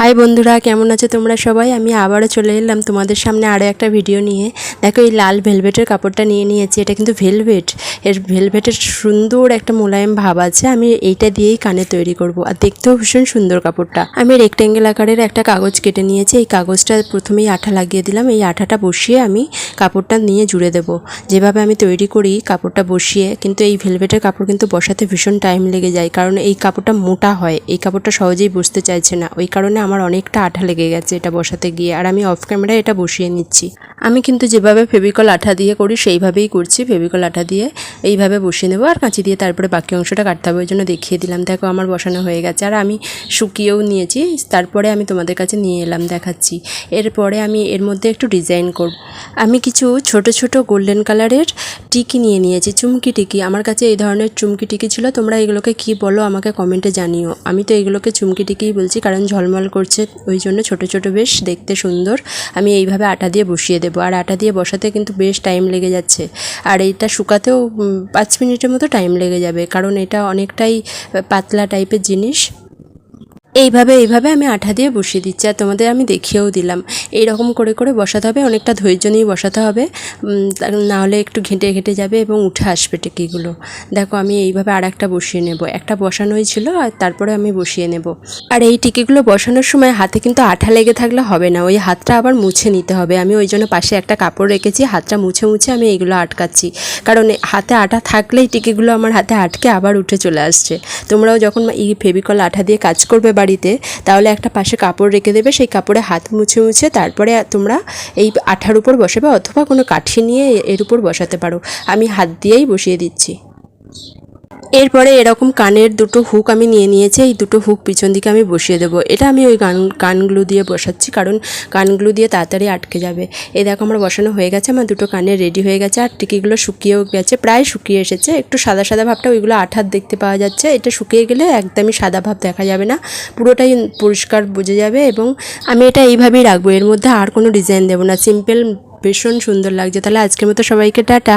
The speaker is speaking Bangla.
হাই বন্ধুরা, কেমন আছো তোমরা সবাই? আমি আবারও চলে এলাম তোমাদের সামনে আরও একটা ভিডিও নিয়ে। দেখো, এই লাল ভেলভেটের কাপড়টা নিয়ে নিয়েছি। এটা কিন্তু ভেলভেটের সুন্দর একটা মোলায়েম ভাব আছে। আমি এইটা দিয়েই কানে তৈরি করব, আর দেখতেও ভীষণ সুন্দর কাপড়টা। আমি রেক্টেঙ্গেল আকারের একটা কাগজ কেটে নিয়েছি। এই কাগজটা প্রথমেই আঠা লাগিয়ে দিলাম। এই আঠাটা বসিয়ে আমি কাপড়টা নিয়ে জুড়ে দেব। যেভাবে আমি তৈরি করি কাপড়টা বসিয়ে, কিন্তু এই ভেলভেটের কাপড় কিন্তু বসাতে ভীষণ টাইম লেগে যায়, কারণ এই কাপড়টা মোটা হয়। এই কাপড়টা সহজেই বসতে চাইছে না, ওই কারণে আমার অনেকটা আঠা লেগে গেছে এটা বসাতে গিয়ে। আর আমি অফ ক্যামেরায় এটা বসিয়ে নিচ্ছি। আমি কিন্তু যেভাবে ফেভিকল আঠা দিয়ে করি সেইভাবেই করছি। ফেভিকল আঠা দিয়ে এইভাবে বসিয়ে নেবো, আর কাঁচি দিয়ে তারপরে বাকি অংশটা কাটতে হবে, ওই জন্য দেখিয়ে দিলাম। দেখো, আমার বসানো হয়ে গেছে, আর আমি শুকিয়েও নিয়েছি। তারপরে আমি তোমাদের কাছে নিয়ে এলাম, দেখাচ্ছি। এরপরে আমি এর মধ্যে একটু ডিজাইন করব। আমি কিছু ছোট ছোট গোল্ডেন কালারের টিকি নিয়ে নিয়েছি, চুমকি টিকি। আমার কাছে এই ধরনের চুমকি টিকি ছিল, তোমরা এগুলোকে কি বলো আমাকে কমেন্টে জানিও। আমি তো এগুলোকে চুমকি টিকিই বলছি, কারণ ঝলমল করছে ওই জন্য, ছোট ছোট বেশ দেখতে সুন্দর। আমি এইভাবে আটা দিয়ে বসিয়ে দেবো, আর আটা দিয়ে বসাতে কিন্তু বেশ টাইম লেগে যাচ্ছে, আর এইটা শুকাতেও 5 মিনিটের মতো টাইম লেগে যাবে, কারণ এটা অনেকটাই পাতলা টাইপের জিনিস। এইভাবে আমি আঠা দিয়ে বসিয়ে দিচ্ছি, আর তোমাদের আমি দেখিয়েও দিলাম। এইরকম করে করে বসাতে হবে, অনেকটা ধৈর্য নিয়ে বসাতে হবে, নাহলে একটু ঘেঁটে ঘেঁটে যাবে এবং উঠে আসবে টিকিগুলো। দেখো, আমি এইভাবে আর একটা বসিয়ে নেব। একটা বসানোই ছিল, আর তারপরে আমি বসিয়ে নেব। আর এই টিকিগুলো বসানোর সময় হাতে কিন্তু আঠা লেগে থাকলে হবে না, ওই হাতটা আবার মুছে নিতে হবে। আমি ওই জন্য পাশে একটা কাপড় রেখেছি, হাতটা মুছে মুছে আমি এইগুলো আটকাচ্ছি, কারণ হাতে আঠা থাকলেই টিকিগুলো আমার হাতে আটকে আবার উঠে চলে আসছে। তোমরাও যখন এই ফেভিকল আঠা দিয়ে কাজ করবে বাড়িতে, তাহলে একটা পাশে কাপড় রেখে দেবে, সেই কাপড়ে হাত মুছে মুছে তারপরে তোমরা এই আঠার উপর বসাবে, অথবা কোনো কাঠি নিয়ে এর উপর বসাতে পারো। আমি হাত দিয়েই বসিয়ে দিচ্ছি। এরপরে এরকম কানের দুটো হুক আমি নিয়ে নিয়েছি। এই দুটো হুক পিছন দিকে আমি বসিয়ে দেবো। এটা আমি ওই কানগুলো দিয়ে বসাচ্ছি, কারণ কানগুলো দিয়ে তাড়াতাড়ি আটকে যাবে। এই দেখো, আমার বসানো হয়ে গেছে, আমার দুটো কানে রেডি হয়ে গেছে, আর টিকিগুলো শুকিয়েও গেছে, প্রায় শুকিয়ে এসেছে। একটু সাদা সাদা ভাবটা ওইগুলো আঠার দেখতে পাওয়া যাচ্ছে। এটা শুকিয়ে গেলে একদমই সাদা ভাব দেখা যাবে না, পুরোটাই পরিষ্কার বোঝা যাবে। এবং আমি এটা এইভাবেই রাখবো, এর মধ্যে আর কোনো ডিজাইন দেবো না, সিম্পল, ভীষণ সুন্দর লাগছে। তাহলে আজকের মতো সবাইকে টাটা।